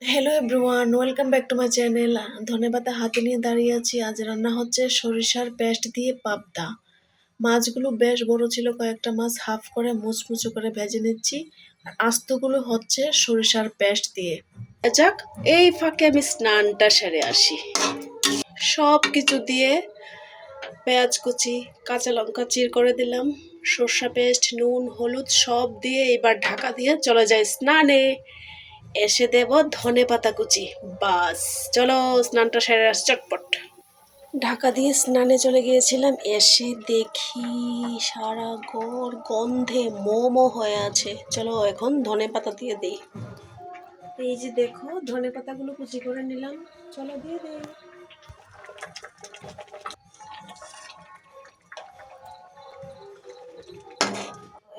Hello everyone, welcome back to my channel. ধনেপাতা হাতে নিয়ে দাঁড়িয়ে আছি। আজ রান্না হচ্ছে সরিষার পেস্ট দিয়ে পাবদা। মাছগুলো বেশ বড় ছিল, কয়েকটা মাছ হাফ করে মুচমুচো করে ভেজে নিচ্ছি। আর আস্তগুলো হচ্ছে সরিষার পেস্ট দিয়ে। যাক, এই ফাঁকে আমি স্নানটা সেরে আসি। সব কিছু দিয়ে পেঁয়াজ কুচি, কাঁচা লঙ্কা চির করে দিলাম, সরষা পেস্ট, নুন, হলুদ সব দিয়ে এবার ঢাকা দিয়ে চলে যাই স্নানে। এসে দেব ধনেপাতা কুচি। বাস, চলো স্নানটা সেরে আস চটপট। ঢাকা দিয়ে স্নানে চলে গিয়েছিলাম, এসে দেখি সারা ঘর গন্ধে মোমো হয়ে আছে। চলো এখন ধনেপাতা দিয়ে দিই। এই যে দেখো, ধনেপাতাগুলো কুচি করে নিলাম, চলো দিয়ে দিই।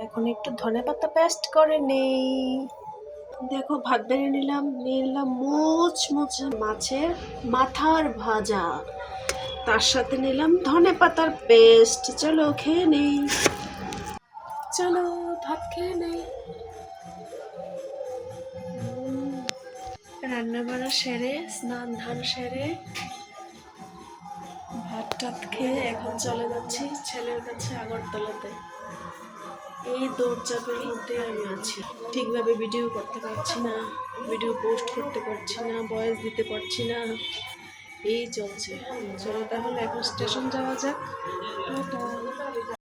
এখন একটু ধনেপাতা পেস্ট করে নেই। দেখো, ভাত বেড়ে নিলাম, নিয়ে নিলাম মুচমুচে মাছের মাথার ভাজা, তার সাথে নিলাম ধনেপাতার পেস্ট। চলো খেয়ে নেই, চলো ভাত খেয়ে নেই। রান্না বান্না সেরে, স্নান ধান সেরে, ভাত টাত খেয়ে এখন চলে যাচ্ছি ছেলের কাছে আগরতলাতে। এই দৌড়চাপের মধ্যে আমি আছি, ঠিকভাবে ভিডিও করতে পারছি না, ভিডিও পোস্ট করতে পারছি না, ভয়েস দিতে পারছি না, এই চলছে। চলো তাহলে এখন স্টেশন যাওয়া যাক। টাটা।